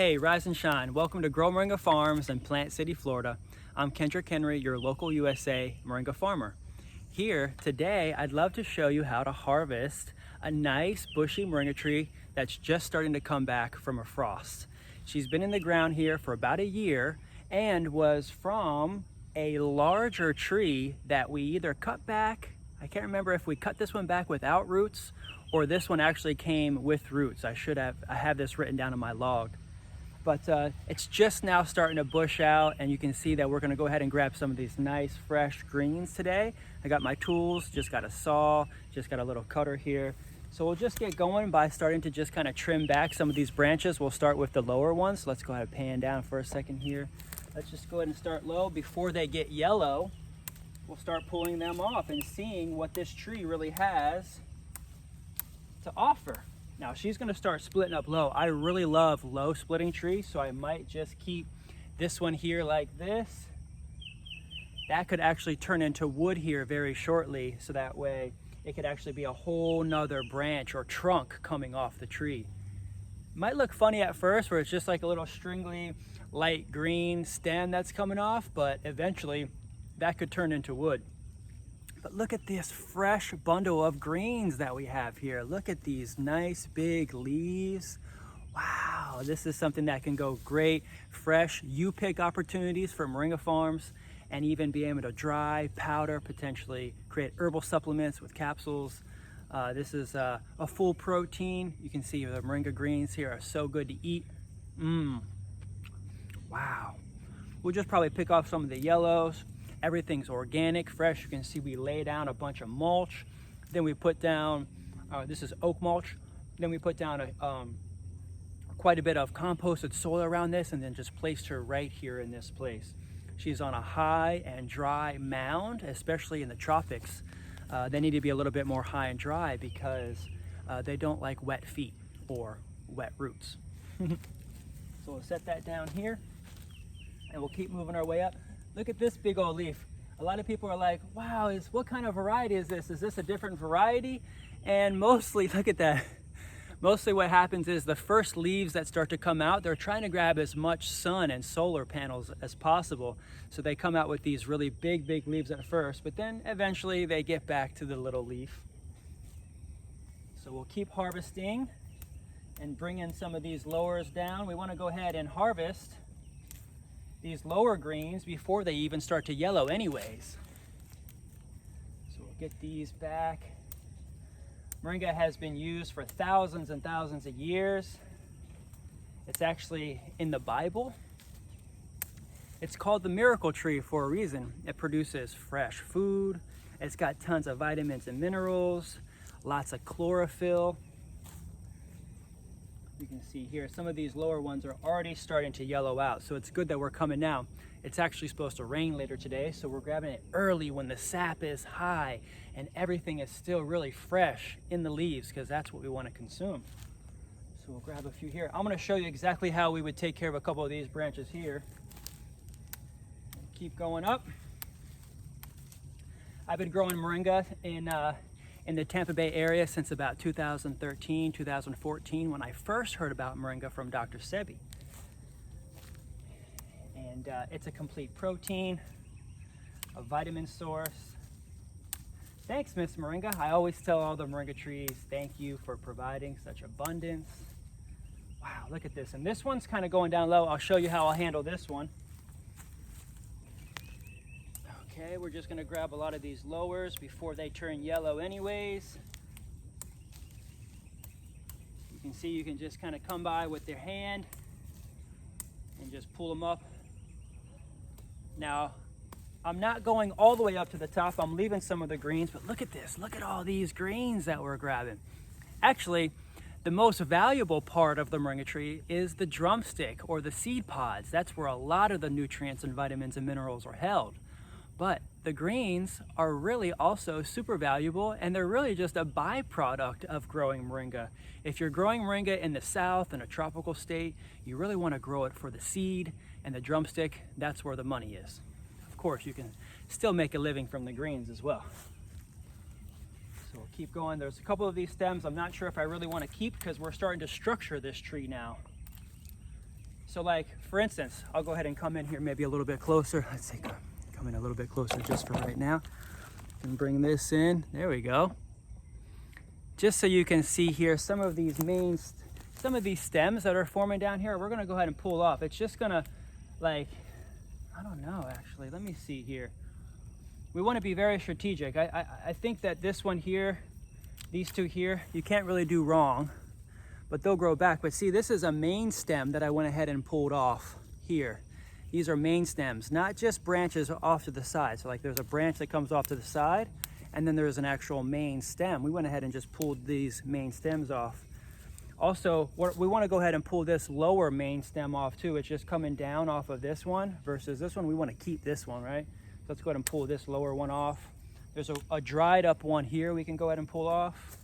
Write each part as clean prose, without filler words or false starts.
Hey, rise and shine. Welcome to Grow Moringa Farms in Plant City, Florida. I'm Kendrick Henry, your local USA moringa farmer. Here today, I'd love to show you how to harvest a nice bushy moringa tree that's just starting to come back from a frost. She's been in the ground here for about a year and was from a larger tree that we either cut back. I can't remember if we cut this one back without roots or this one actually came with roots. I have this written down in my log. But it's just now starting to bush out, and you can see that we're gonna go ahead and grab some of these nice fresh greens today. I got my tools, just got a saw, just got a little cutter here. So we'll just get going by starting to just kind of trim back some of these branches. We'll start with the lower ones. Let's go ahead and pan down for a second here. Let's just go ahead and start low. Before they get yellow, we'll start pulling them off and seeing what this tree really has to offer. Now she's gonna start splitting up low. I really love low splitting trees, so I might just keep this one here like this. That could actually turn into wood here very shortly, so that way it could actually be a whole nother branch or trunk coming off the tree. Might look funny at first where it's just like a little stringly light green stem that's coming off, but eventually that could turn into wood. But look at this fresh bundle of greens that we have here. Look at these nice big leaves. Wow, this is something that can go great. Fresh U-pick opportunities for moringa farms, and even be able to dry, powder, potentially create herbal supplements with capsules. This is a full protein. You can see the moringa greens here are so good to eat. Wow. We'll just probably pick off some of the yellows. Everything's organic, fresh. You can see we lay down a bunch of mulch. Then we put down, this is oak mulch. Then we put down quite a bit of composted soil around this, and then just placed her right here in this place. She's on a high and dry mound, especially in the tropics. They need to be a little bit more high and dry because they don't like wet feet or wet roots. So we'll set that down here and we'll keep moving our way up. Look at this big old leaf. A lot of people are like, wow, what kind of variety is this? Is this a different variety? And mostly, look at that. Mostly what happens is the first leaves that start to come out, they're trying to grab as much sun and solar panels as possible. So they come out with these really big leaves at first, but then eventually they get back to the little leaf. So we'll keep harvesting and bring in some of these lowers down. We want to go ahead and harvest these lower greens before they even start to yellow anyways. So we'll get these back. Moringa has been used for thousands and thousands of years. It's actually in the Bible. It's called the miracle tree for a reason. It produces fresh food. It's got tons of vitamins and minerals, lots of chlorophyll. You can see here, some of these lower ones are already starting to yellow out. So it's good that we're coming now. It's actually supposed to rain later today, so we're grabbing it early when the sap is high and everything is still really fresh in the leaves, because that's what we want to consume. So we'll grab a few here. I'm going to show you exactly how we would take care of a couple of these branches here. Keep going up. I've been growing moringa in the Tampa Bay area since about 2013, 2014, when I first heard about moringa from Dr. Sebi. And it's a complete protein, a vitamin source. Thanks, Miss Moringa. I always tell all the moringa trees, thank you for providing such abundance. Wow, look at this. And this one's kind of going down low. I'll show you how I'll handle this one. Okay, we're just gonna grab a lot of these lowers before they turn yellow anyways. You can see you can just kind of come by with your hand and just pull them up. Now, I'm not going all the way up to the top. I'm leaving some of the greens, but look at this. Look at all these greens that we're grabbing. Actually, the most valuable part of the moringa tree is the drumstick or the seed pods. That's where a lot of the nutrients and vitamins and minerals are held. But the greens are really also super valuable, and they're really just a byproduct of growing moringa. If you're growing moringa in the south in a tropical state, you really want to grow it for the seed, and the drumstick, that's where the money is. Of course, you can still make a living from the greens as well. So we'll keep going. There's a couple of these stems I'm not sure if I really want to keep because we're starting to structure this tree now. So like, for instance, I'll go ahead and come in here maybe a little bit closer. Let's see, come in a little bit closer just for right now. And bring this in, there we go. Just so you can see here, some of these stems that are forming down here, we're gonna go ahead and pull off. It's just gonna, like, I don't know actually, let me see here. We wanna be very strategic. I think that this one here, these two here, you can't really do wrong, but they'll grow back. But see, this is a main stem that I went ahead and pulled off here. These are main stems, not just branches off to the side. So like there's a branch that comes off to the side, and then there's an actual main stem. We went ahead and just pulled these main stems off. Also, we want to go ahead and pull this lower main stem off too. It's just coming down off of this one versus this one. We want to keep this one, right? So let's go ahead and pull this lower one off. There's a dried up one here we can go ahead and pull off.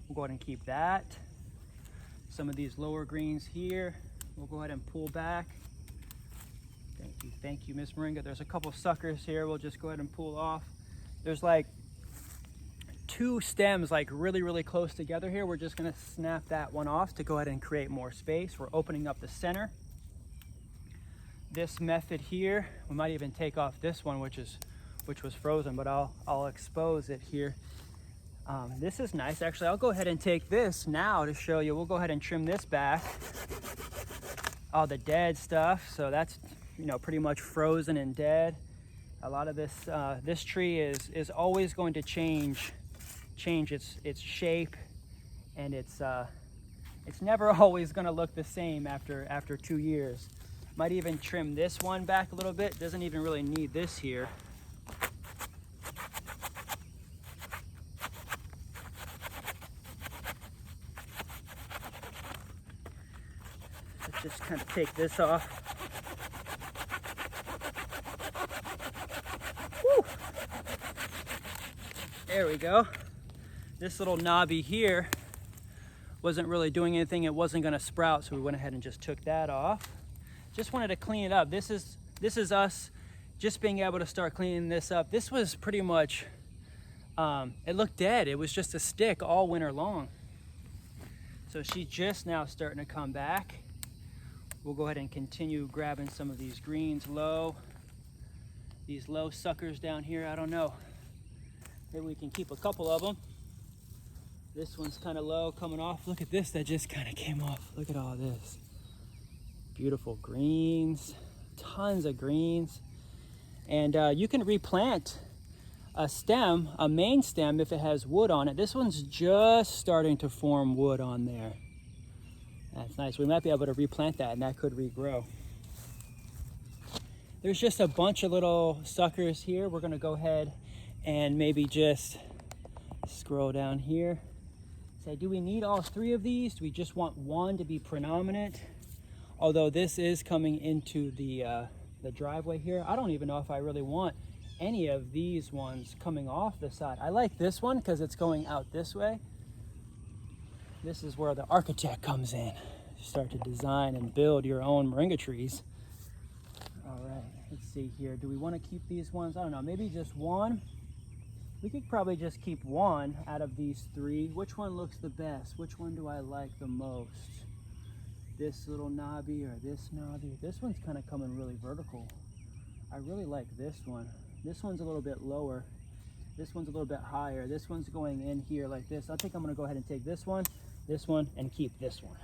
We'll go ahead and keep that. Some of these lower greens here, we'll go ahead and pull back. Thank you, Miss Moringa. There's a couple suckers here we'll just go ahead and pull off. There's like two stems like really close together here. We're just gonna snap that one off to go ahead and create more space. We're opening up the center. This method here, we might even take off this one, which was frozen, but I'll expose it here. This is nice, actually. I'll go ahead and take this now to show you. We'll go ahead and trim this back, all the dead stuff. So that's, you know, pretty much frozen and dead. A lot of this this tree is always going to change its shape, and it's never always going to look the same after 2 years. Might even trim this one back a little bit. Doesn't even really need this here. Just kind of take this off. Woo. There we go. This little knobby here wasn't really doing anything. It wasn't going to sprout, so we went ahead and just took that off. Just wanted to clean it up. This is us just being able to start cleaning this up. This was pretty much, it looked dead. It was just a stick all winter long. So she's just now starting to come back. We'll go ahead and continue grabbing some of these greens low. These low suckers down here, I don't know. Maybe we can keep a couple of them. This one's kind of low coming off. Look at this that just kind of came off. Look at all this. Beautiful greens, tons of greens. And you can replant a stem, a main stem, if it has wood on it. This one's just starting to form wood on there. That's nice. We might be able to replant that, and that could regrow. There's just a bunch of little suckers here. We're gonna go ahead and maybe just scroll down here. Say, do we need all three of these? Do we just want one to be predominant? Although this is coming into the driveway here. I don't even know if I really want any of these ones coming off the side. I like this one because it's going out this way. This is where the architect comes in. You start to design and build your own moringa trees. All right, let's see here. Do we want to keep these ones? I don't know, maybe just one. We could probably just keep one out of these three. Which one looks the best? Which one do I like the most? This little knobby or this knobby? This one's kind of coming really vertical. I really like this one. This one's a little bit lower. This one's a little bit higher. This one's going in here like this. I think I'm gonna go ahead and take this one, and keep this one.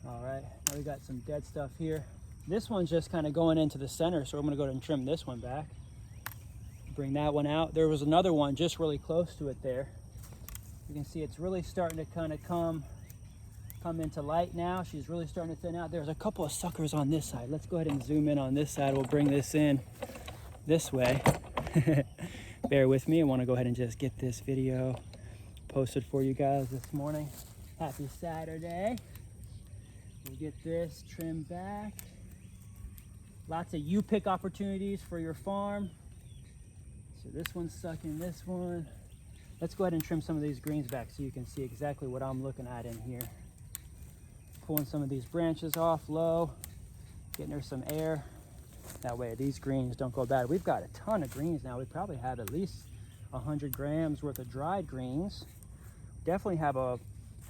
All right, now we got some dead stuff here. This one's just kind of going into the center, so I'm gonna go ahead and trim this one back. Bring that one out. There was another one just really close to it there. You can see it's really starting to kind of come into light now. She's really starting to thin out. There's a couple of suckers on this side. Let's go ahead and zoom in on this side. We'll bring this in this way. Bear with me. I want to go ahead and just get this video posted for you guys this morning. Happy Saturday. We'll get this trimmed back. Lots of you-pick opportunities for your farm. So this one's sucking this one. Let's go ahead and trim some of these greens back so you can see exactly what I'm looking at in here. Pulling some of these branches off low, getting her some air. That way these greens don't go bad. We've got a ton of greens now. We probably have at least 100 grams worth of dried greens. Definitely have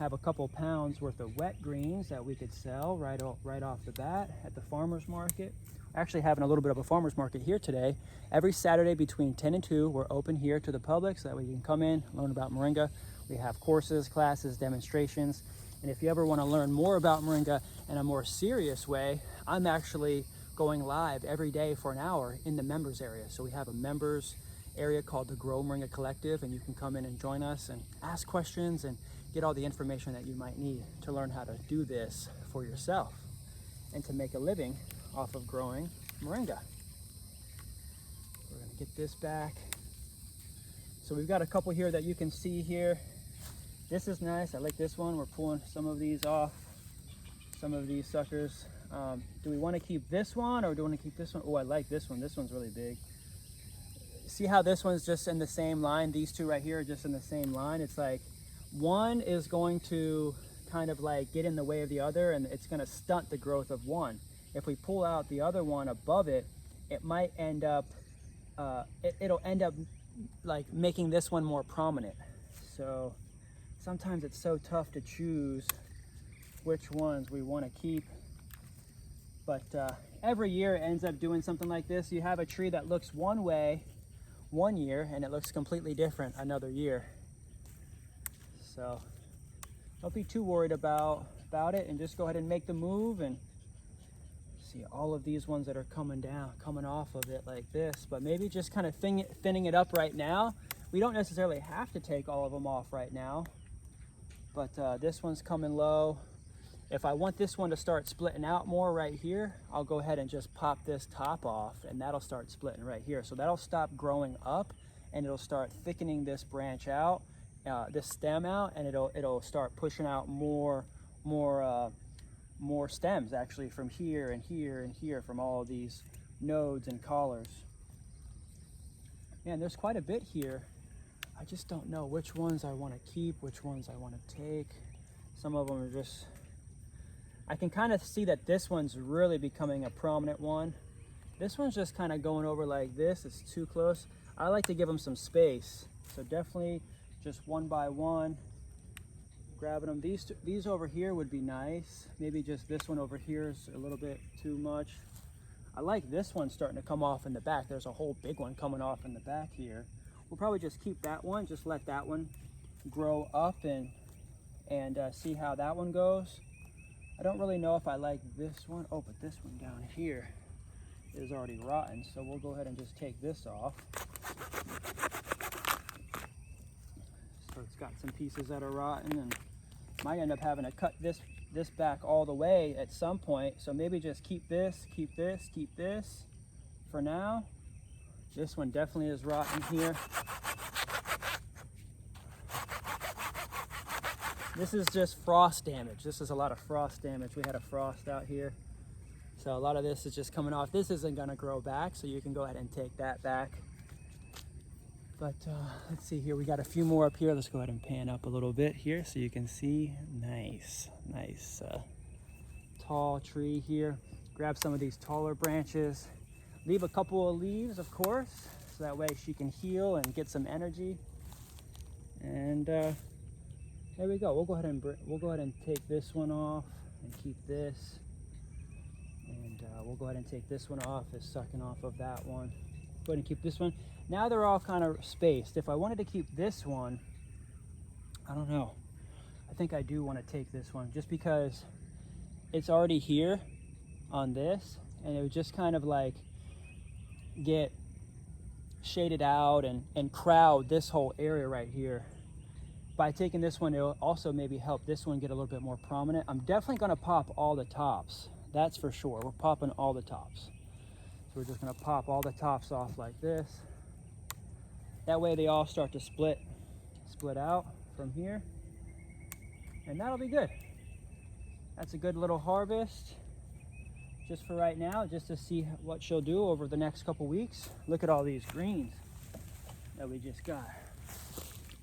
have a couple pounds worth of wet greens that we could sell right off the bat at the farmer's market. Actually having a little bit of a farmer's market here today. Every Saturday between 10 and 2, we're open here to the public so that way you can come in, learn about moringa. We have courses, classes, demonstrations. And if you ever want to learn more about moringa in a more serious way, I'm actually going live every day for an hour in the members area. So we have a members area called the Grow Moringa Collective, and you can come in and join us and ask questions and get all the information that you might need to learn how to do this for yourself and to make a living off of growing moringa. We're going to get this back. So we've got a couple here that you can see here. This is nice. I like this one. We're pulling some of these off, some of these suckers. Do we want to keep this one or do we want to keep this one? Oh, I like this one. This one's really big. See how this one's just in the same line? These two right here are just in the same line. It's like one is going to kind of like get in the way of the other, and it's going to stunt the growth of one. If we pull out the other one above it, it might end up, it'll end up like making this one more prominent. So sometimes it's so tough to choose which ones we want to keep. But every year it ends up doing something like this. You have a tree that looks one way one year and it looks completely different another year. So don't be too worried about it, and just go ahead and make the move. And see all of these ones that are coming off of it like this, but maybe just kind of thinning it up right now. We don't necessarily have to take all of them off right now, but this one's coming low. If I want this one to start splitting out more right here, I'll go ahead and just pop this top off, and that'll start splitting right here. So that'll stop growing up, and it'll start thickening this branch out, this stem out, and it'll start pushing out more stems actually from here and here and here from all of these nodes and collars. Man, there's quite a bit here. I just don't know which ones I want to keep, which ones I want to take. Some of them are just, I can kind of see that this one's really becoming a prominent one. This one's just kind of going over like this. It's too close. I like to give them some space. So definitely just one by one, grabbing them. These over here would be nice. Maybe just this one over here is a little bit too much. I like this one starting to come off in the back. There's a whole big one coming off in the back here. We'll probably just keep that one, just let that one grow up and see how that one goes. I don't really know if I like this one. Oh, but this one down here is already rotten, so we'll go ahead and just take this off. So it's got some pieces that are rotten, and might end up having to cut this back all the way at some point. So maybe just keep this, keep this, keep this for now. This one definitely is rotten here. This is just frost damage. This is a lot of frost damage. We had a frost out here. So a lot of this is just coming off. This isn't gonna grow back, so you can go ahead and take that back. But let's see here, we got a few more up here. Let's go ahead and pan up a little bit here so you can see. Nice tall tree here. Grab some of these taller branches. Leave a couple of leaves, of course, so that way she can heal and get some energy. And there we go. We'll go ahead and take this one off and keep this. And we'll go ahead and take this one off. It's sucking off of that one. Go ahead and keep this one. Now they're all kind of spaced. If I wanted to keep this one, I don't know. I think I do want to take this one just because it's already here on this, and it would just kind of like get shaded out and crowd this whole area right here. By taking this one, it'll also maybe help this one get a little bit more prominent. I'm definitely going to pop all the tops. That's for sure. We're popping all the tops. So we're just going to pop all the tops off like this. That way they all start to split out from here. And that'll be good. That's a good little harvest just for right now, just to see what she'll do over the next couple weeks. Look at all these greens that we just got.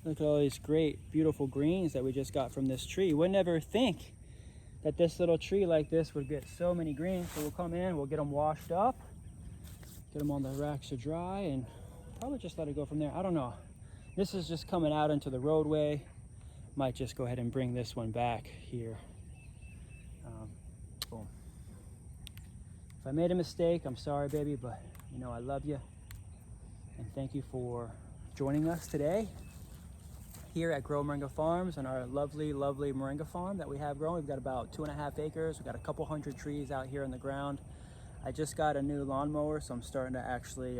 Look at all these great, beautiful greens that we just got from this tree. Would never think that this little tree like this would get so many greens. So we'll come in, we'll get them washed up, get them on the racks to dry, and probably just let it go from there. I don't know. This is just coming out into the roadway. Might just go ahead and bring this one back here. Boom. If I made a mistake, I'm sorry, baby, but you know I love you. And thank you for joining us today here at Grow Moringa Farms on our lovely, lovely moringa farm that we have growing. We've got about 2.5 acres. We've got a couple hundred trees out here in the ground. I just got a new lawnmower, so I'm starting to actually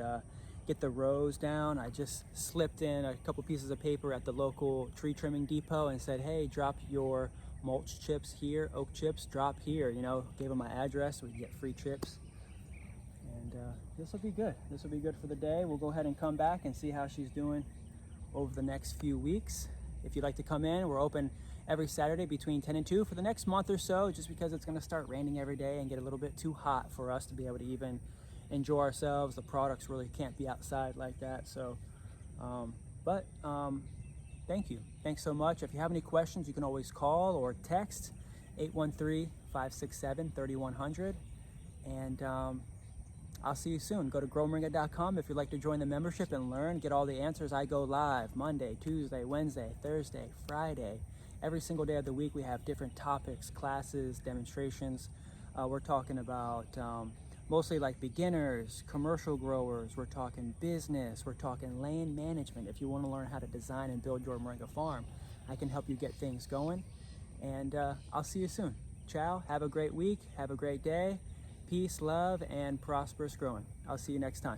get the rows down. I just slipped in a couple pieces of paper at the local tree trimming depot and said, hey, drop your mulch chips here, oak chips, drop here. You know, gave them my address so we can get free chips. And this will be good. This will be good for the day. We'll go ahead and come back and see how she's doing over the next few weeks. If you'd like to come in, we're open every Saturday between 10 and 2 for the next month or so, just because it's going to start raining every day and get a little bit too hot for us to be able to even enjoy ourselves. The products really can't be outside like that. So, thank you. Thanks so much. If you have any questions, you can always call or text 813-567-3100. And I'll see you soon. Go to growmoringa.com if you'd like to join the membership and learn, get all the answers. I go live Monday, Tuesday, Wednesday, Thursday, Friday. Every single day of the week we have different topics, classes, demonstrations. We're talking about mostly like beginners, commercial growers. We're talking business. We're talking land management. If you want to learn how to design and build your moringa farm, I can help you get things going. And I'll see you soon. Ciao. Have a great week. Have a great day. Peace, love, and prosperous growing. I'll see you next time.